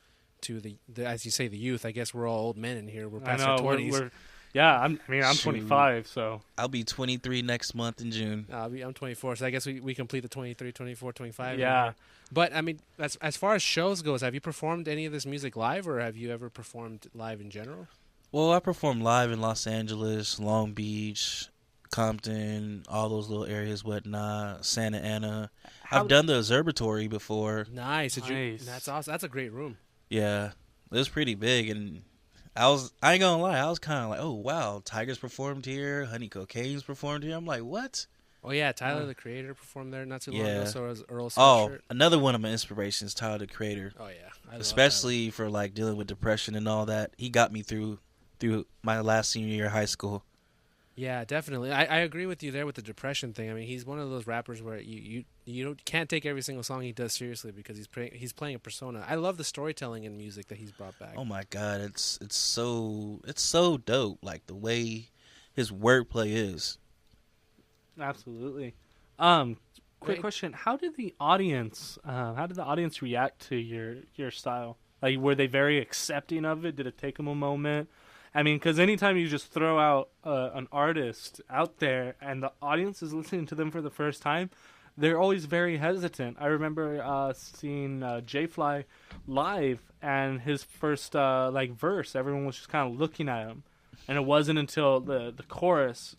the as you say, the youth. I guess we're all old men in here. We're past our 20s. Yeah, I'm Shoot. 25, so I'll be 23 next month in June. I'm 24, so I guess we complete the 23, 24, 25. Yeah. But, I mean, as far as shows goes, have you performed any of this music live, or have you ever performed live in general? Well, I performed live in Los Angeles, Long Beach, Compton, all those little areas, whatnot, Santa Ana. I've done the observatory before. Nice. That's awesome. That's a great room. Yeah, it was pretty big, and I ain't gonna lie, I was kind of like, oh wow, Tigers performed here, Honey Cocaine's performed here. I'm like, what? Oh yeah, Tyler the Creator performed there not too long ago. So was Earl Sweatshirt. Oh, another one of my inspirations, Tyler the Creator. Oh yeah, I love especially for like dealing with depression and all that. He got me through my last senior year of high school. Yeah, definitely. I agree with you there with the depression thing. I mean, he's one of those rappers where you can't take every single song he does seriously because he's playing a persona. I love the storytelling in music that he's brought back. Oh my god, it's so dope. Like the way his wordplay is. Absolutely. Quick question: How did the audience react to your style? Like, were they very accepting of it? Did it take them a moment? I mean, because anytime you just throw out an artist out there and the audience is listening to them for the first time, they're always very hesitant. I remember seeing J-Fly live, and his first verse, everyone was just kind of looking at him, and it wasn't until the chorus,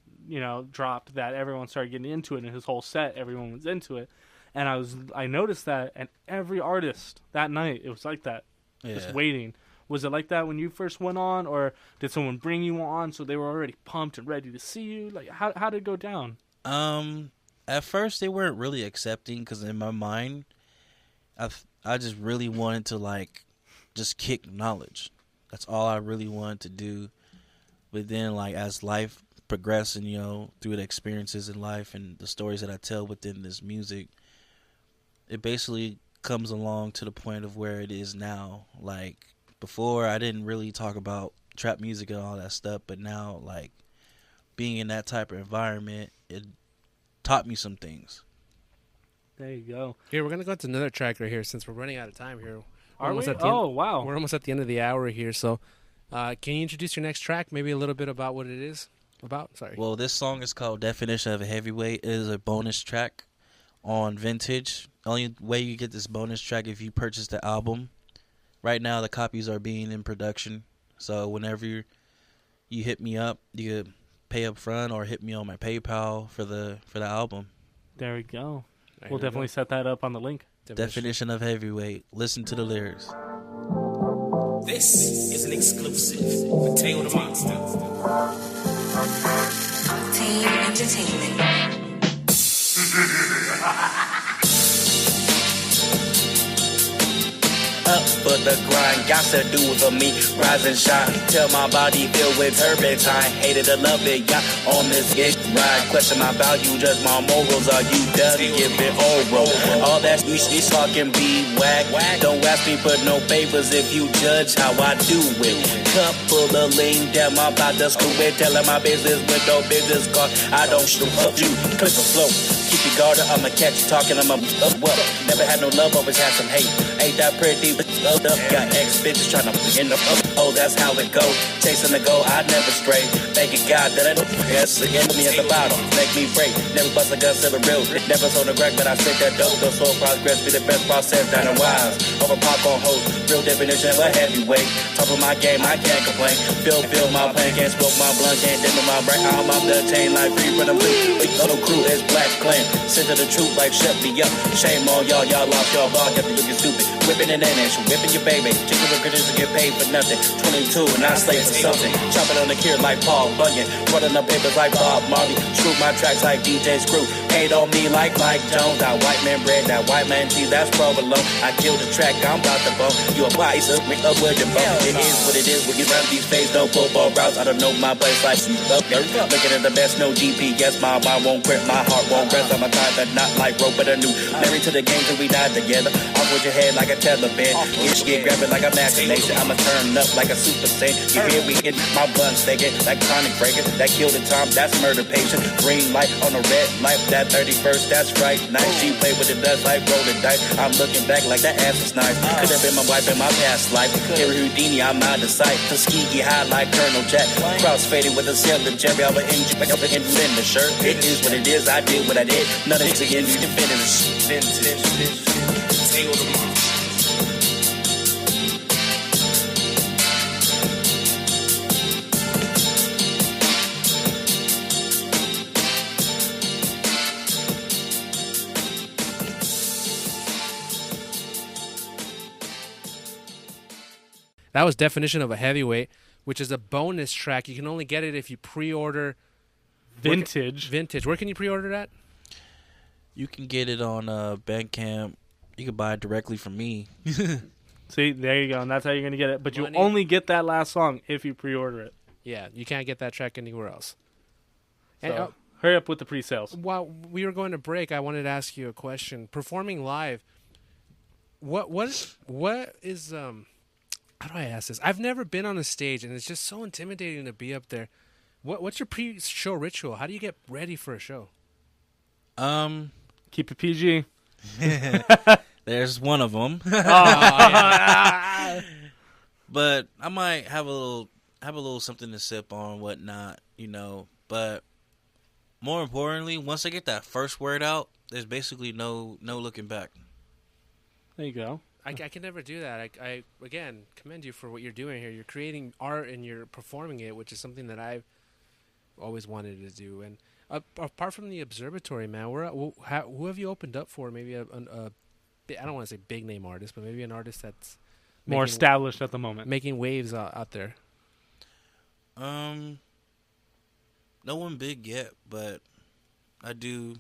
dropped that everyone started getting into it, and his whole set, everyone was into it, and I noticed that, and every artist that night, it was like that, just waiting. Was it like that when you first went on, or did someone bring you on so they were already pumped and ready to see you? Like, how did it go down? At first they weren't really accepting because in my mind, I just really wanted to just kick knowledge. That's all I really wanted to do. But then as life progressed and through the experiences in life and the stories that I tell within this music, it basically comes along to the point of where it is now. Before, I didn't really talk about trap music and all that stuff, but now, being in that type of environment, it taught me some things. There you go. Here, we're going to go into another track right here since we're running out of time here. Are we? Oh, wow. We're almost at the end of the hour here, so can you introduce your next track? Maybe a little bit about what it is about? Sorry. Well, this song is called Definition of a Heavyweight. It is a bonus track on Vintage. The only way you get this bonus track if you purchase the album. Right now, the copies are being in production, so whenever you hit me up, you could pay up front or hit me on my PayPal for the album. There we go. We'll definitely set that up on the link. Definition of Heavyweight. Listen to the lyrics. This is an exclusive with Tail the Monster. Team Entertainment. Up for the grind, got to do it for me, rise and shine, till my body filled with turpentine, hated to love it, yeah, on this gig ride, question my value, judge my morals, are you done, give it oral, all that you fucking be whack, don't ask me for no favors if you judge how I do it, cup full of lean, damn, I'm about to screw it, telling my business with no business card, I don't shoot up you, click the flow, keep your guard up, I'ma catch you talking, I'ma up, never had no love, always had some hate, ain't that pretty, up, got ex bitches tryna in the oh, that's how it goes. Chasing the goal, I never stray. Thank you God that I don't yes again me at the bottom. Make me break. Never bust a gun, still a real. Never sold a crack, but I said that dope. Those soul progress be the best process down and wise. Over pop on hoes, real definition of a heavyweight. Top of my game, I can't complain. Feel my pain, can't smoke my blunt, can't dim my brain. I'm off the chain like free for the blue. Little crew is black clan. Send to the truth like shut me up. Shame on y'all, y'all lost y'all ball, got to looking stupid. whipping and then she whipping your baby. Chicken with critters to get paid for nothing. 22 and I slave for something. Chopping on the cure like Paul Bunyan. Running up papers like Bob Marley. Screw my tracks like DJ Screw. Hate on me like Mike Jones. That white man bread, that white man cheese, that's provolone. I kill the track, I'm about to bone. You a piece of me up with your bone. It is what it is. When you run these phase, no football routes. I don't know my place like up there. Looking at the best, no GPS. My mind won't quit, my heart won't rest. I'm a type that not like rope, but a new. Married to the game till we die together. Off with your head like a tether bed. Get grabbing like a machination. I'ma turn up like a super saint. You hear me in my bun staking like chronic breaker. That kill the time, that's murder patient. Green light on a red light. That 31st, that's right. Night she play with the dust like rolling dice. I'm looking back like that ass is nice. Could have been my wife in my past life. Harry Houdini, I'm out of sight. Tuskegee high like Colonel Jack. Cross faded with a sailor Jerry. I was in the shirt. It is what it is. I did what I did. Nothing to get you to finish. That was Definition of a Heavyweight, which is a bonus track. You can only get it if you pre-order Vintage. Vintage. Where can you pre-order that? You can get it on Bandcamp. You can buy it directly from me. See, there you go, and that's how you're going to get it. But you Money. only get that last song if you pre-order it. Yeah, you can't get that track anywhere else. So, And, hurry up with the pre-sales. While we were going to break, I wanted to ask you a question. Performing live, what is how do I ask this? I've never been on a stage, and it's just so intimidating to be up there. What's your pre-show ritual? How do you get ready for a show? Keep it PG. There's one of them. But I might have a little something to sip on, whatnot, you know. But more importantly, once I get that first word out, there's basically no looking back. There you go. I can never do that. I again commend you for what you're doing here. You're creating art and you're performing it, which is something that I've always wanted to do. And apart from the observatory, man, who have you opened up for? Maybe I don't want to say big name artist, but maybe an artist that's more established at the moment, making waves out there. No one big yet, but I do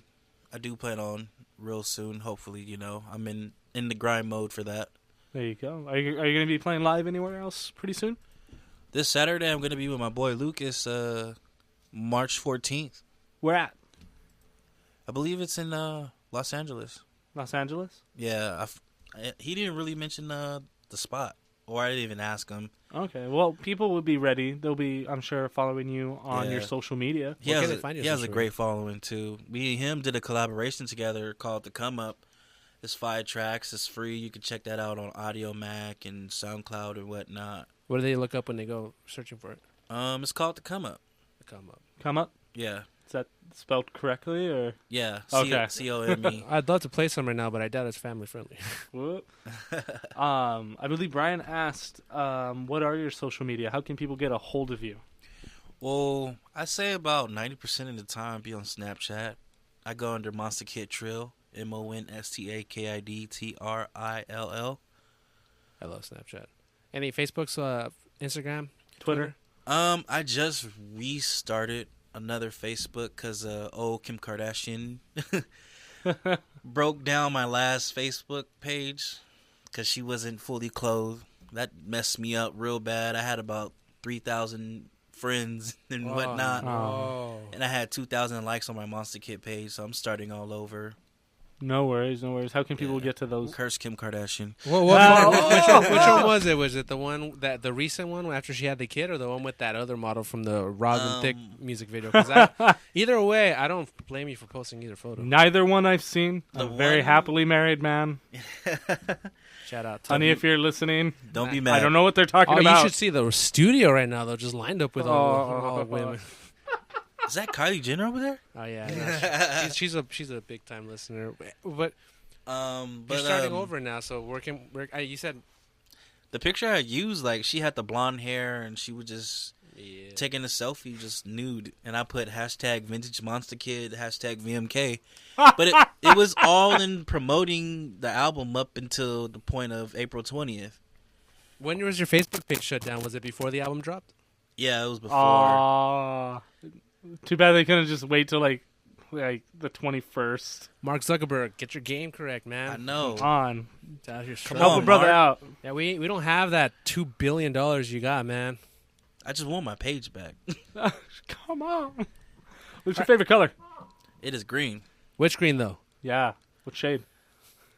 plan on real soon. Hopefully, you know, I'm in the grind mode for that. There you go. Are you going to be playing live anywhere else pretty soon? This Saturday, I'm going to be with my boy Lucas. March 14th. Where at? I believe it's in Los Angeles. Los Angeles? Yeah. He didn't really mention the spot, or I didn't even ask him. Okay. Well, people will be ready. They'll be, I'm sure, following you on your social media. He has a great following, too. Me and him did a collaboration together called The Come Up. It's 5 tracks. It's free. You can check that out on Audio Mac and SoundCloud and whatnot. What do they look up when they go searching for it? It's called The Come Up. The Come Up. Come Up? Yeah. Is that spelled correctly or? Yeah. Okay. COME. I'd love to play some right now, but I doubt it's family friendly. I believe Brian asked, what are your social media? How can people get a hold of you? Well, I say about 90% of the time be on Snapchat. I go under Monsta KiD Trill. MonstaKiddTrill. I love Snapchat. Any Facebooks, Instagram, Twitter? I just restarted another Facebook because old Kim Kardashian broke down my last Facebook page because she wasn't fully clothed. That messed me up real bad. I had about 3,000 friends and whatnot. Oh. And I had 2,000 likes on my Monsta KiD page, so I'm starting all over. No worries. How can people get to those? Curse Kim Kardashian. Which one was it? Was it the one the recent one after she had the kid, or the one with that other model from the Rosin Thick music video? Because either way, I don't blame you for posting either photo. Neither one I've seen. I'm a very happily married man. Shout out, honey, if you're listening. Don't be mad. I don't know what they're talking about. You should see the studio right now, though, just lined up with all women. Is that Kylie Jenner over there? Oh yeah, she's a big time listener. But you're starting over now, so you said the picture I used, like she had the blonde hair and she would just taking a selfie just nude, and I put hashtag vintage Monsta KiD, hashtag VMK. But it was all in promoting the album up until the point of April 20th. When was your Facebook page shut down? Was it before the album dropped? Yeah, it was before. Aw. Too bad they couldn't just wait till like the 21st. Mark Zuckerberg, get your game correct, man. I know. Come on. Help a brother out. Yeah, we don't have that $2 billion you got, man. I just want my page back. Come on. What's your favorite color? It is green. Which green, though? Yeah. What shade?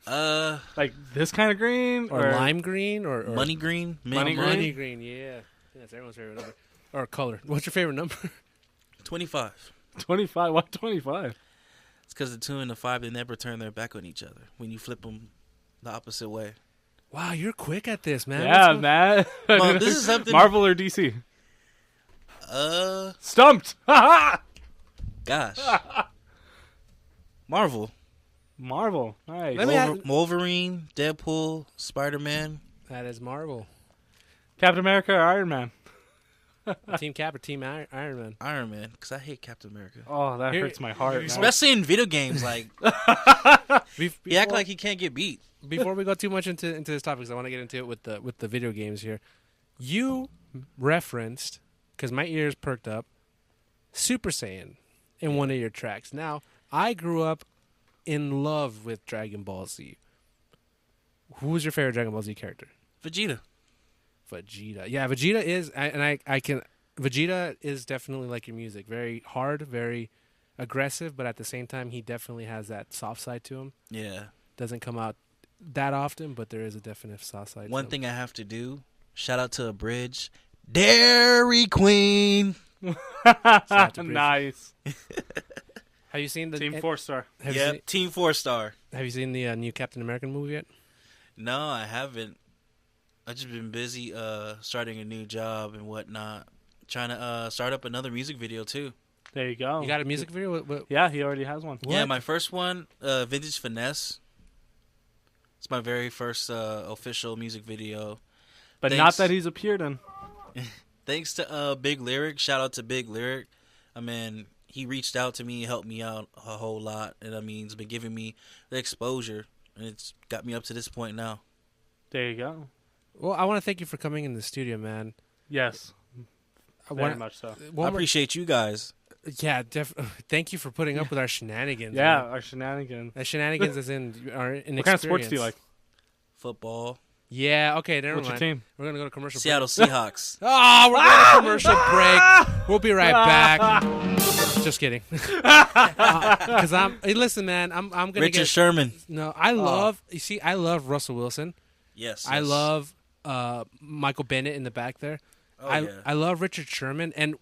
Like this kind of green? Or lime green? Or money green? Money green, yeah. That's everyone's favorite number. Or color. What's your favorite number? 25. 25? Why 25? It's because the 2 and the 5, they never turn their back on each other when you flip them the opposite way. Wow, you're quick at this, man. Yeah, man. Well, this is something... Marvel or DC? Stumped! Gosh. Marvel. Marvel. Nice. Wolverine, Deadpool, Spider-Man. That is Marvel. Captain America or Iron Man? Team Cap or Team Iron Man? Iron Man, because I hate Captain America. Oh, that hurts my heart. Especially in video games. Like, he act like he can't get beat. Before we go too much into this topic, because I want to get into it with the video games here. You referenced, because my ears perked up, Super Saiyan in one of your tracks. Now, I grew up in love with Dragon Ball Z. Who was your favorite Dragon Ball Z character? Vegeta. Yeah, Vegeta is, Vegeta is definitely like your music. Very hard, very aggressive, but at the same time, he definitely has that soft side to him. Yeah. Doesn't come out that often, but there is a definite soft side. One thing I have to do, shout out to a bridge, Dairy Queen. Nice. Have you seen the Team 4-star? Yep, Team 4-star. Have you seen the new Captain American movie yet? No, I haven't. I've just been busy starting a new job and whatnot. Trying to start up another music video, too. There you go. You got a music video? Yeah, he already has one. Yeah, my first one, Vintage Finesse. It's my very first official music video. But not that he's appeared in. Thanks to Big Lyric. Shout out to Big Lyric. I mean, he reached out to me, helped me out a whole lot. And I mean, he's been giving me the exposure. And it's got me up to this point now. There you go. Well, I want to thank you for coming in the studio, man. Yes. Very much so. I appreciate you guys. Yeah, thank you for putting up with our shenanigans. Yeah, man. our shenanigans. Shenanigans is in our inexperience. What kind of sports do you like? Football. Yeah, okay, never mind. What's your team? We're going to go to commercial Seattle break. Seahawks. Oh, we're going to commercial break. We'll be right back. Just kidding. Because hey, listen, man, I'm going to Richard Sherman. No, I love Russell Wilson. Yes. I love Michael Bennett in the back there. I love Richard Sherman, and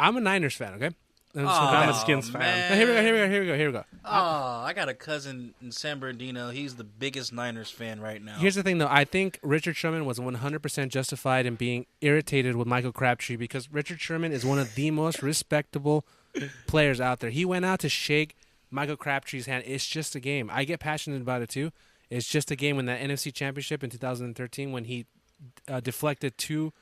I'm a Niners fan, okay? I'm a Skins fan. Here we go. Oh, I got a cousin in San Bernardino. He's the biggest Niners fan right now. Here's the thing, though. I think Richard Sherman was 100% justified in being irritated with Michael Crabtree because Richard Sherman is one of the most respectable players out there. He went out to shake Michael Crabtree's hand. It's just a game. I get passionate about it, too. It's just a game. In that NFC Championship in 2013 when he deflected 2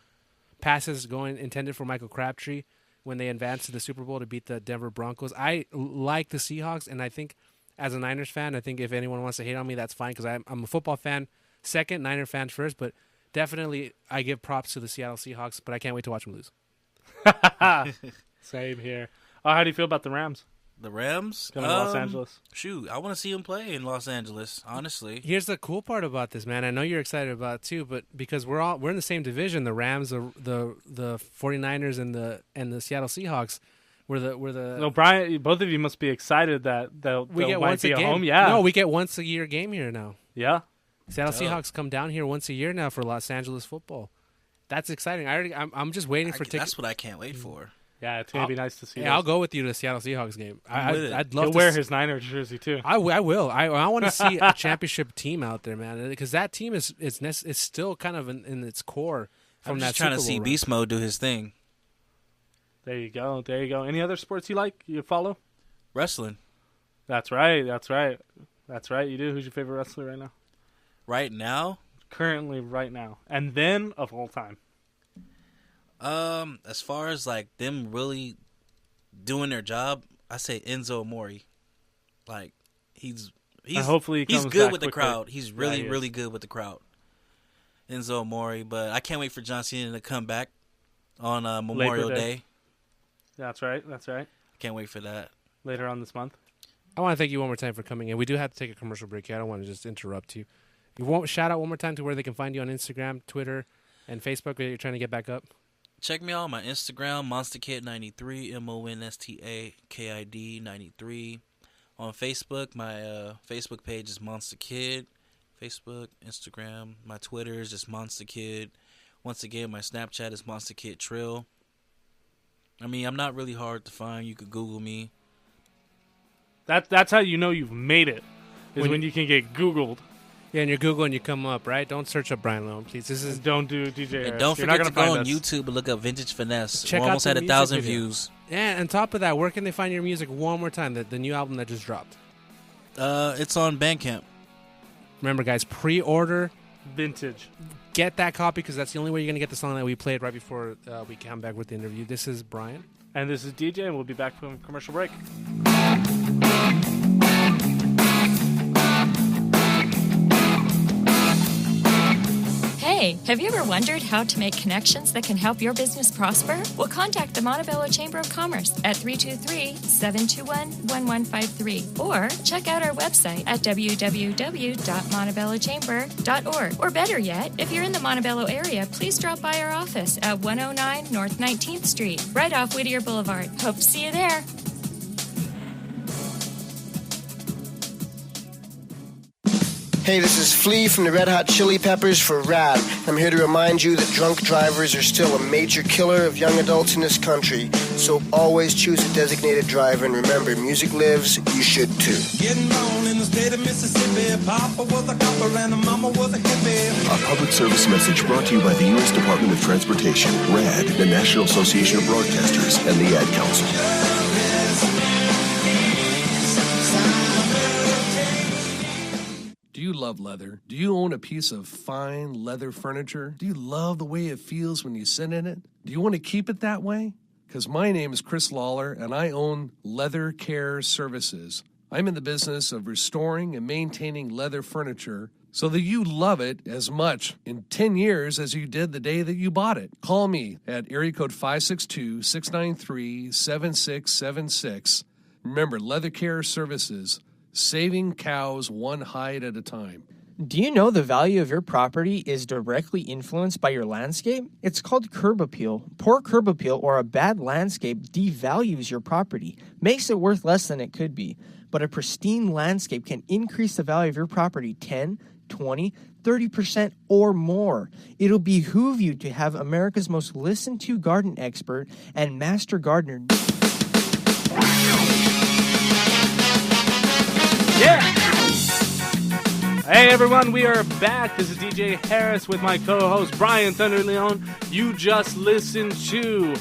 passes intended for Michael Crabtree when they advanced to the Super Bowl to beat the Denver Broncos. I like the Seahawks, and I think as a Niners fan, I think if anyone wants to hate on me, that's fine because I'm a football fan second, Niner fan first, but definitely I give props to the Seattle Seahawks, but I can't wait to watch them lose. Same here. How do you feel about the Rams? The Rams? Going to Los Angeles. Shoot, I want to see him play in Los Angeles, honestly. Here's the cool part about this, man. I know you're excited about it too, but because we're in the same division, the Rams, the 49ers and the Seattle Seahawks, we're the No, Brian, both of you must be excited that we get once be a game. home. Yeah. No, we get once a year game here now. Yeah. Seattle Seahawks come down here once a year now for Los Angeles football. That's exciting. I'm just waiting for tickets. That's what I can't wait for. Yeah, it's gonna be nice to see. Yeah, I'll go with you to the Seattle Seahawks game. I'd love He'll to wear his Niners jersey too. I will. I want to see a championship team out there, man, because that team is still kind of in its core. I'm just trying to see Beast Mode do his thing. There you go. Any other sports you like? You follow? Wrestling. That's right. You do. Who's your favorite wrestler right now? Right now? Currently, right now, and then of all time. As far as like them really doing their job, I say Enzo Amore. Like he's hopefully he he's comes good back with the quickly. crowd. He's really Yeah, he is. really good with the crowd. Enzo Amore, but I can't wait for John Cena to come back on Memorial Labor Day. That's right. That's right. Can't wait for that. Later on this month. I want to thank you one more time for coming in. We do have to take a commercial break here. I don't want to just interrupt you. You won't shout out one more time to where they can find you on Instagram, Twitter, and Facebook. Or you're trying to get back up. Check me out on my Instagram, Monsta KiD 93, Monsta KiD 93. On Facebook, my Facebook page is Monsta KiD. Facebook, Instagram, my Twitter is just Monsta KiD. Once again, my Snapchat is Monsta KiD Trill. I mean, I'm not really hard to find. You could Google me. That's how you know you've made it. Is when you can get Googled. Yeah, and you're Googling, you come up, right? Don't search up Brian Lone, please. This is Don't do DJ Harris. And don't You're forget not to gonna go find on us. YouTube and look up Vintage Finesse. Check We're out almost the at music 1,000 video. views. Yeah, and on top of that, where can they find your music one more time? The new album that just dropped. It's on Bandcamp. Remember, guys, pre-order. Vintage. Get that copy because that's the only way you're going to get the song that we played right before we come back with the interview. This is Brian. And this is DJ, and we'll be back from commercial break. Hey, have you ever wondered how to make connections that can help your business prosper? Well, contact the Montebello Chamber of Commerce at 323-721-1153 or check out our website at www.montebellochamber.org. Or better yet, if you're in the Montebello area, please drop by our office at 109 North 19th Street, right off Whittier Boulevard. Hope to see you there. Hey, this is Flea from the Red Hot Chili Peppers for RAD. I'm here to remind you that drunk drivers are still a major killer of young adults in this country. So always choose a designated driver, and remember, music lives, you should too. Getting born in the state of Mississippi. Papa was a copper and the mama was a hippie. A public service message brought to you by the U.S. Department of Transportation, RAD, the National Association of Broadcasters, and the Ad Council. Do you love leather? Do you own a piece of fine leather furniture? Do you love the way it feels when you sit in it? Do you want to keep it that way? Because my name is Chris Lawler, and I own Leather Care Services. I'm in the business of restoring and maintaining leather furniture so that you love it as much in 10 years as you did the day that you bought it. Call me at area code 562-693-7676. Remember, Leather Care Services, saving cows one hide at a time. Do you know the value of your property is directly influenced by your landscape? It's called curb appeal. Poor curb appeal or a bad landscape devalues your property, makes it worth less than it could be. But a pristine landscape can increase the value of your property 10, 20, 30% or more. It'll behoove you to have America's most listened to garden expert and master gardener. Yeah! Hey everyone, we are back. This is DJ Harris with my co-host Brian Thunder Leon. You just listened to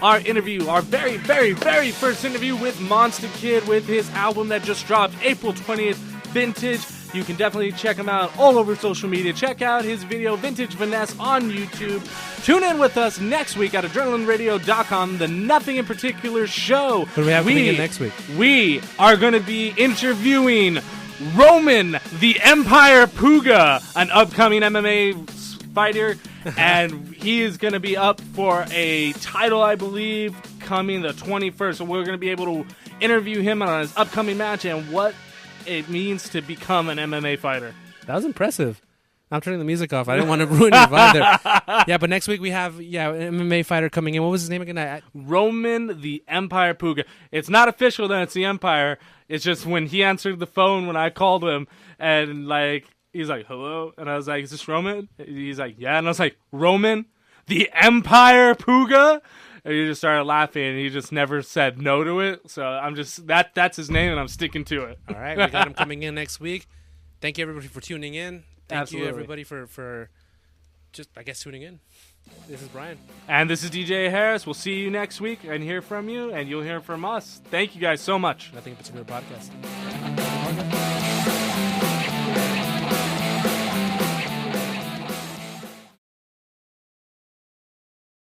our interview, our very, very, very first interview with Monsta KiD with his album that just dropped April 20th, Vintage. You can definitely check him out all over social media. Check out his video, Vintage Finesse, on YouTube. Tune in with us next week at adrenalineradio.com, the Nothing in Particular show. What do we have coming in next week? We are going to be interviewing Roman the Empire Puga, an upcoming MMA fighter, and he is going to be up for a title, I believe, coming the 21st. So we're going to be able to interview him on his upcoming match and what it means to become an MMA fighter. That was impressive. I'm turning the music off. I didn't want to ruin your vibe there. Yeah, but next week we have an MMA fighter coming in. What was his name again? Roman the Empire Puga. It's not official that it's the Empire. It's just when he answered the phone when I called him, and he's like, hello? And I was like, is this Roman? He's like, yeah. And I was like, Roman the Empire Puga? And he just started laughing, and he just never said no to it. So I'm just, that's his name, and I'm sticking to it. All right, we got him coming in next week. Thank you, everybody, for tuning in. Thank you, everybody, for just, I guess, tuning in. This is Brian. And this is DJ Harris. We'll see you next week and hear from you, and you'll hear from us. Thank you guys so much. Nothing in Particular podcast.